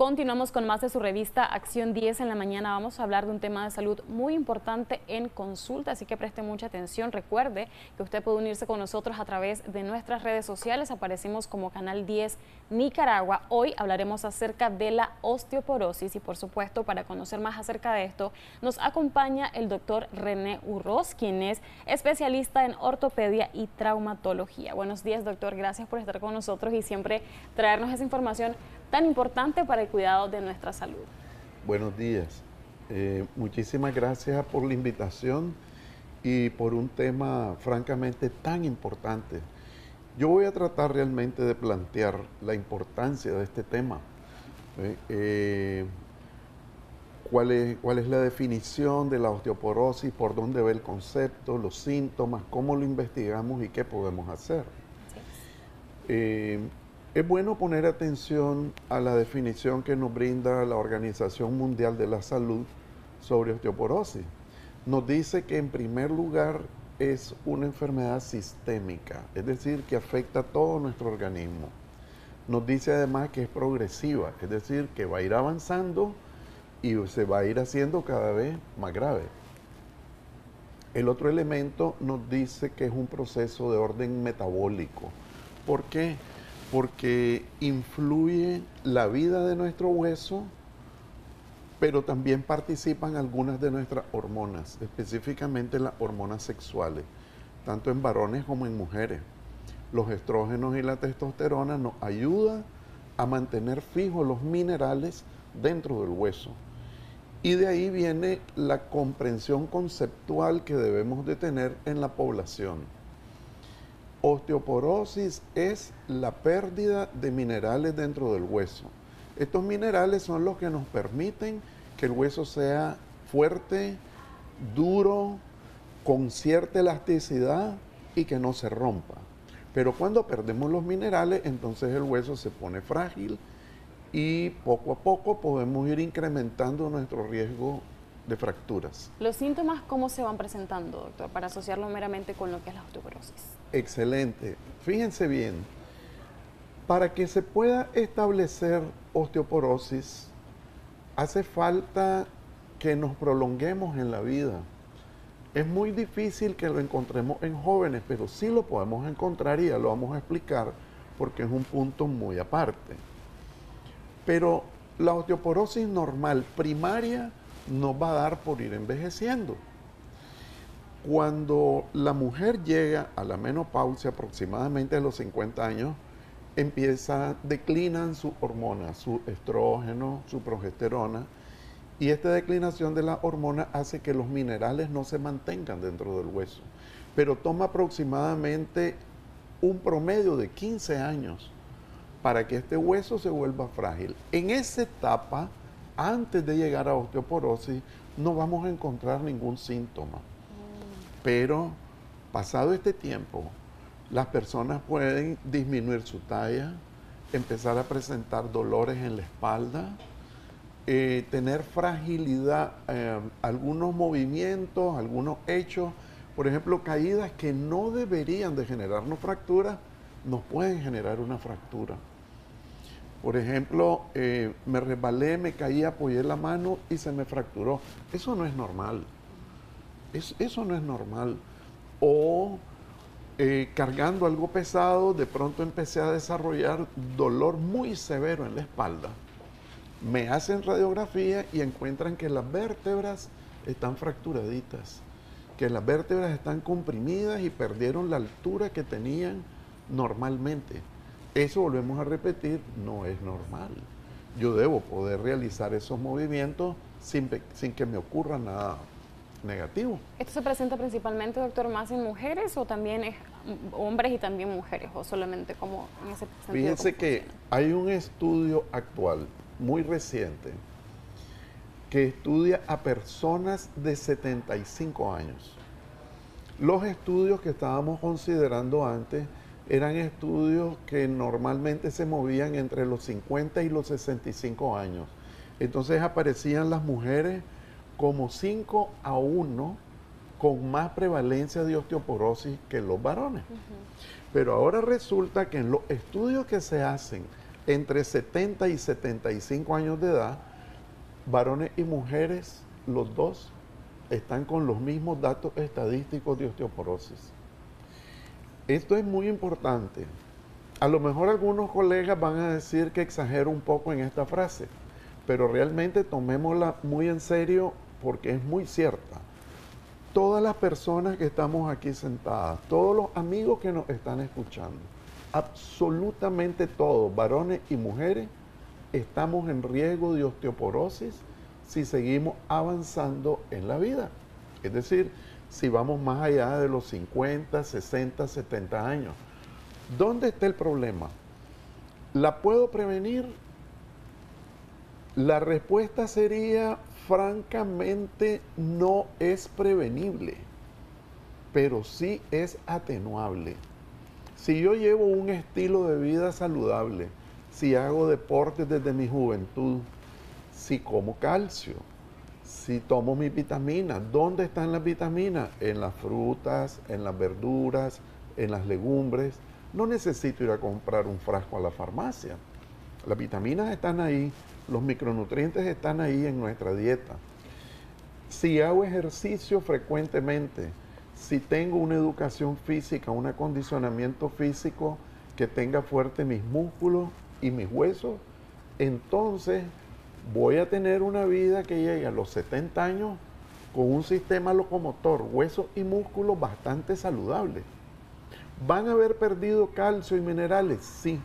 Continuamos con más de su revista Acción 10 en la mañana. Vamos a hablar de un tema de salud muy importante en consulta, así que preste mucha atención. Recuerde que usted puede unirse con nosotros a través de nuestras redes sociales. Aparecimos como Canal 10 Nicaragua. Hoy hablaremos acerca de la osteoporosis y, por supuesto, para conocer más acerca de esto, nos acompaña el doctor René Urroz, quien es especialista en ortopedia y traumatología. Buenos días, doctor. Gracias por estar con nosotros y siempre traernos esa información tan importante para el cuidado de nuestra salud. Buenos días. Muchísimas gracias por la invitación y por un tema francamente tan importante. Yo voy a tratar realmente de plantear la importancia de este tema. ¿Cuál es la definición de la osteoporosis? ¿Por dónde va el concepto? ¿Los síntomas? ¿Cómo lo investigamos y qué podemos hacer? Es bueno poner atención a la definición que nos brinda la Organización Mundial de la Salud sobre osteoporosis. Nos dice que en primer lugar es una enfermedad sistémica, es decir, que afecta a todo nuestro organismo. Nos dice además que es progresiva, es decir, que va a ir avanzando y se va a ir haciendo cada vez más grave. El otro elemento nos dice que es un proceso de orden metabólico. ¿Por qué? Porque influye la vida de nuestro hueso, pero también participan algunas de nuestras hormonas, específicamente las hormonas sexuales, tanto en varones como en mujeres. Los estrógenos y la testosterona nos ayudan a mantener fijos los minerales dentro del hueso. Y de ahí viene la comprensión conceptual que debemos de tener en la población. Osteoporosis es la pérdida de minerales dentro del hueso. Estos minerales son los que nos permiten que el hueso sea fuerte, duro, con cierta elasticidad y que no se rompa. Pero cuando perdemos los minerales, entonces el hueso se pone frágil y poco a poco podemos ir incrementando nuestro riesgo de fracturas. ¿Los síntomas cómo se van presentando, doctor, para asociarlo meramente con lo que es la osteoporosis? Excelente. Fíjense bien, para que se pueda establecer osteoporosis, hace falta que nos prolonguemos en la vida. Es muy difícil que lo encontremos en jóvenes, pero sí lo podemos encontrar y ya lo vamos a explicar porque es un punto muy aparte. Pero la osteoporosis normal, primaria, nos va a dar por ir envejeciendo. Cuando la mujer llega a la menopausia, aproximadamente a los 50 años, declinan sus hormonas, su estrógeno, su progesterona, y esta declinación de la hormona hace que los minerales no se mantengan dentro del hueso. Pero toma aproximadamente un promedio de 15 años para que este hueso se vuelva frágil. En esa etapa, antes de llegar a osteoporosis, no vamos a encontrar ningún síntoma. Pero, pasado este tiempo, las personas pueden disminuir su talla, empezar a presentar dolores en la espalda, tener fragilidad, algunos movimientos, algunos hechos, por ejemplo, caídas que no deberían de generarnos fracturas, nos pueden generar una fractura. Por ejemplo, me resbalé, me caí, apoyé la mano y se me fracturó. Eso no es normal. Eso no es normal. O cargando algo pesado, de pronto empecé a desarrollar dolor muy severo en la espalda. Me hacen radiografía y encuentran que las vértebras están fracturaditas, que las vértebras están comprimidas y perdieron la altura que tenían normalmente. Eso, volvemos a repetir, no es normal. Yo debo poder realizar esos movimientos sin que me ocurra nada negativo. ¿Esto se presenta principalmente, doctor, más en mujeres o también es hombres y también mujeres, o solamente como en ese sentido? Fíjense que hay un estudio actual, muy reciente, que estudia a personas de 75 años. Los estudios que estábamos considerando antes eran estudios que normalmente se movían entre los 50 y los 65 años. Entonces aparecían las mujeres como 5 a 1 con más prevalencia de osteoporosis que los varones. Pero ahora resulta que en los estudios que se hacen entre 70 y 75 años de edad, varones y mujeres, los dos, están con los mismos datos estadísticos de osteoporosis. Esto es muy importante. A lo mejor algunos colegas van a decir que exagero un poco en esta frase, pero realmente tomémosla muy en serio porque es muy cierta. Todas las personas que estamos aquí sentadas, todos los amigos que nos están escuchando, absolutamente todos, varones y mujeres, estamos en riesgo de osteoporosis si seguimos avanzando en la vida. Es decir, si vamos más allá de los 50, 60, 70 años. ¿Dónde está el problema? ¿La puedo prevenir? La respuesta sería, francamente, no es prevenible, pero sí es atenuable. Si yo llevo un estilo de vida saludable, si hago deportes desde mi juventud, si como calcio, si tomo mis vitaminas, ¿dónde están las vitaminas? En las frutas, en las verduras, en las legumbres. No necesito ir a comprar un frasco a la farmacia. Las vitaminas están ahí, los micronutrientes están ahí en nuestra dieta. Si hago ejercicio frecuentemente, si tengo una educación física, un acondicionamiento físico que tenga fuerte mis músculos y mis huesos, entonces voy a tener una vida que llegue a los 70 años con un sistema locomotor, huesos y músculos bastante saludable. ¿Van a haber perdido calcio y minerales? Sí,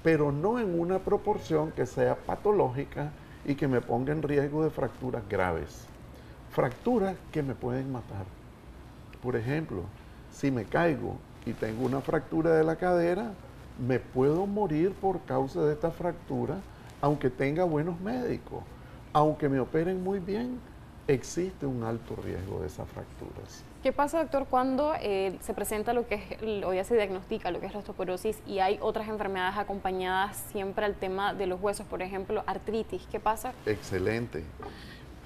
pero no en una proporción que sea patológica y que me ponga en riesgo de fracturas graves. Fracturas que me pueden matar. Por ejemplo, si me caigo y tengo una fractura de la cadera, me puedo morir por causa de esta fractura, aunque tenga buenos médicos, aunque me operen muy bien, existe un alto riesgo de esas fracturas. ¿Qué pasa, doctor, cuando se presenta lo que es, o ya se diagnostica lo que es la osteoporosis y hay otras enfermedades acompañadas siempre al tema de los huesos, por ejemplo, artritis? ¿Qué pasa? Excelente.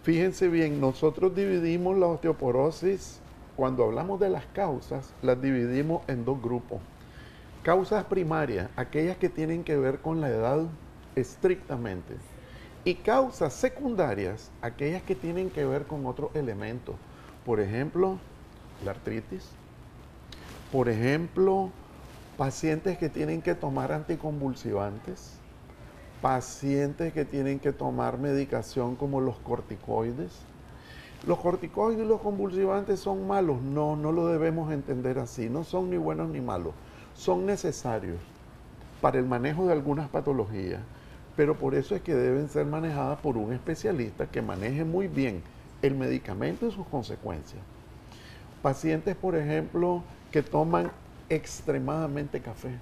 Fíjense bien, nosotros dividimos la osteoporosis, cuando hablamos de las causas, las dividimos en dos grupos. Causas primarias, aquellas que tienen que ver con la edad estrictamente. Y causas secundarias, aquellas que tienen que ver con otros elementos. Por ejemplo, la artritis. Por ejemplo, pacientes que tienen que tomar anticonvulsivantes. Pacientes que tienen que tomar medicación como los corticoides. ¿Los corticoides y los convulsivantes son malos? No, no lo debemos entender así. No son ni buenos ni malos. Son necesarios para el manejo de algunas patologías, pero por eso es que deben ser manejadas por un especialista que maneje muy bien el medicamento y sus consecuencias. Pacientes, por ejemplo, que toman extremadamente café,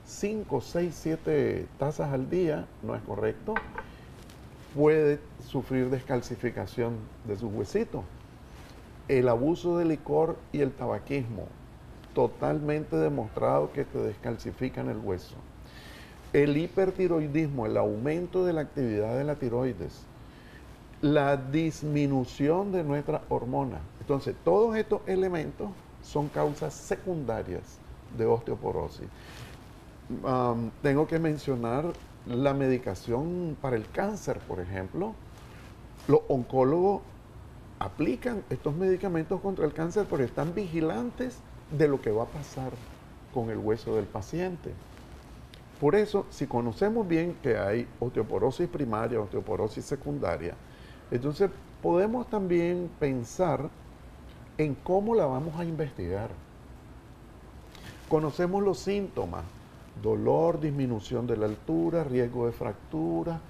5, 6, 7 tazas al día, no es correcto, puede sufrir descalcificación de sus huesitos. El abuso de licor y el tabaquismo, totalmente demostrado que te descalcifican el hueso. El hipertiroidismo, el aumento de la actividad de la tiroides, la disminución de nuestras hormonas. Entonces, todos estos elementos son causas secundarias de osteoporosis. Tengo que mencionar la medicación para el cáncer, por ejemplo. Los oncólogos aplican estos medicamentos contra el cáncer, pero están vigilantes de lo que va a pasar con el hueso del paciente. Por eso, si conocemos bien que hay osteoporosis primaria, osteoporosis secundaria, entonces podemos también pensar en cómo la vamos a investigar. Conocemos los síntomas: dolor, disminución de la altura, riesgo de fractura.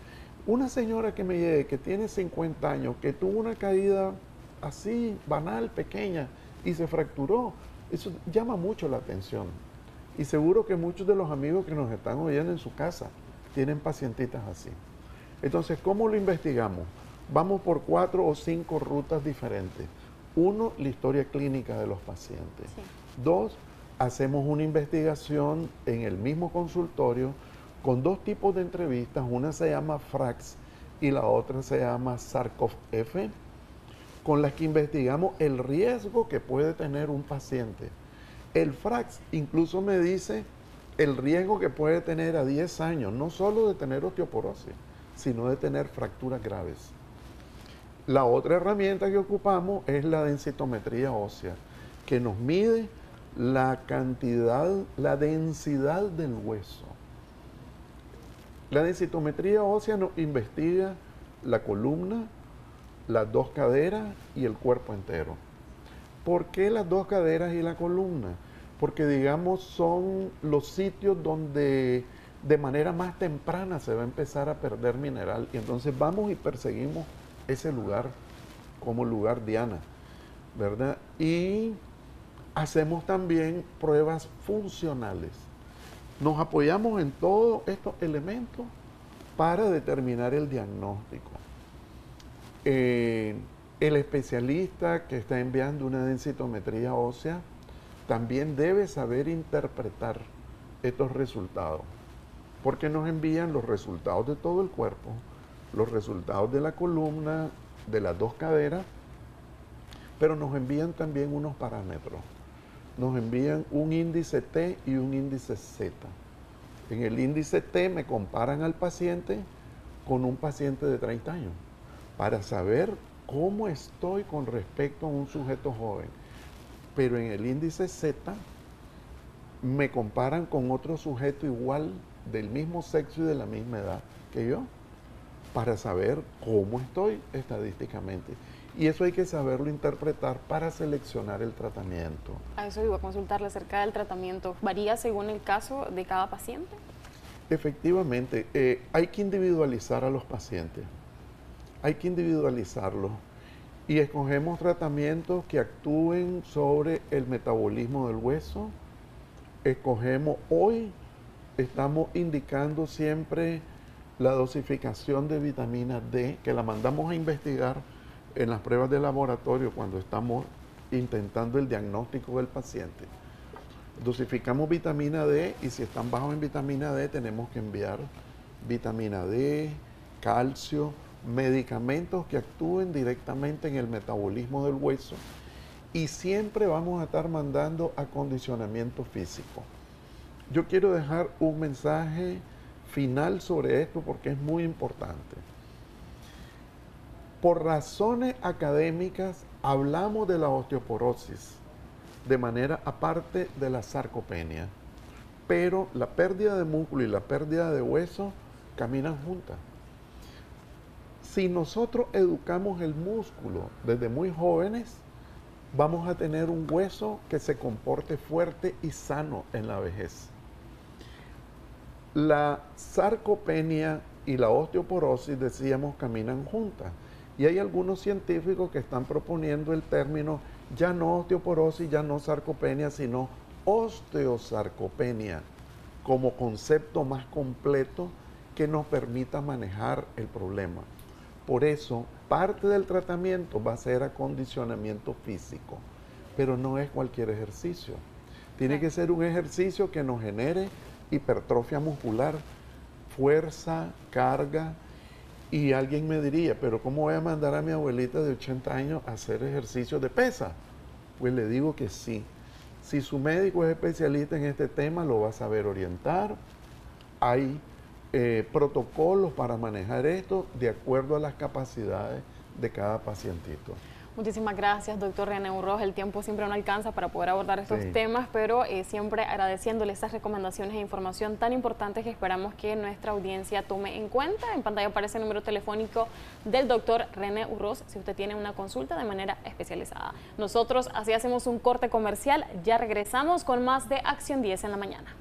Una señora que me llegue, que tiene 50 años, que tuvo una caída así, banal, pequeña, y se fracturó, eso llama mucho la atención. Y seguro que muchos de los amigos que nos están oyendo en su casa tienen pacientitas así. Entonces, ¿cómo lo investigamos? Vamos por 4 o 5 rutas diferentes. 1, la historia clínica de los pacientes. Sí. 2, hacemos una investigación en el mismo consultorio con 2 tipos de entrevistas. Una se llama FRAX y la otra se llama SARCOV-F, con las que investigamos el riesgo que puede tener un paciente. El FRAX incluso me dice el riesgo que puede tener a 10 años, no solo de tener osteoporosis, sino de tener fracturas graves. La otra herramienta que ocupamos es la densitometría ósea, que nos mide la cantidad, la densidad del hueso. La densitometría ósea nos investiga la columna, las dos caderas y el cuerpo entero. ¿Por qué las dos caderas y la columna? Porque, digamos, son los sitios donde de manera más temprana se va a empezar a perder mineral, y entonces vamos y perseguimos ese lugar como lugar diana, ¿verdad? Y hacemos también pruebas funcionales. Nos apoyamos en todos estos elementos para determinar el diagnóstico. El especialista que está enviando una densitometría ósea también debe saber interpretar estos resultados, porque nos envían los resultados de todo el cuerpo, los resultados de la columna, de las dos caderas, pero nos envían también unos parámetros. Nos envían un índice T y un índice Z. En el índice T me comparan al paciente con un paciente de 30 años para saber cómo estoy con respecto a un sujeto joven. Pero en el índice Z me comparan con otro sujeto igual, del mismo sexo y de la misma edad que yo, para saber cómo estoy estadísticamente. Y eso hay que saberlo interpretar para seleccionar el tratamiento. A eso iba a consultarle acerca del tratamiento. ¿Varía según el caso de cada paciente? Efectivamente, hay que individualizar a los pacientes. Hay que individualizarlos. Y escogemos tratamientos que actúen sobre el metabolismo del hueso. Estamos indicando siempre la dosificación de vitamina D, que la mandamos a investigar en las pruebas de laboratorio cuando estamos intentando el diagnóstico del paciente. Dosificamos vitamina D, y si están bajos en vitamina D tenemos que enviar vitamina D, calcio, medicamentos que actúen directamente en el metabolismo del hueso, y siempre vamos a estar mandando acondicionamiento físico. Yo quiero dejar un mensaje final sobre esto porque es muy importante. Por razones académicas hablamos de la osteoporosis de manera aparte de la sarcopenia, pero la pérdida de músculo y la pérdida de hueso caminan juntas. Si nosotros educamos el músculo desde muy jóvenes, vamos a tener un hueso que se comporte fuerte y sano en la vejez. La sarcopenia y la osteoporosis, decíamos, caminan juntas. Y hay algunos científicos que están proponiendo el término ya no osteoporosis, ya no sarcopenia, sino osteosarcopenia, como concepto más completo que nos permita manejar el problema. Por eso, parte del tratamiento va a ser acondicionamiento físico, pero no es cualquier ejercicio. Tiene que ser un ejercicio que nos genere hipertrofia muscular, fuerza, carga. Y alguien me diría, pero ¿cómo voy a mandar a mi abuelita de 80 años a hacer ejercicios de pesa? Pues le digo que sí. Si su médico es especialista en este tema, lo va a saber orientar. Hay protocolos para manejar esto de acuerdo a las capacidades de cada pacientito. Muchísimas gracias, doctor René Urroz. El tiempo siempre no alcanza para poder abordar estos temas, pero siempre agradeciéndole estas recomendaciones e información tan importantes que esperamos que nuestra audiencia tome en cuenta. En pantalla aparece el número telefónico del doctor René Urroz si usted tiene una consulta de manera especializada. Nosotros así hacemos un corte comercial. Ya regresamos con más de Acción 10 en la mañana.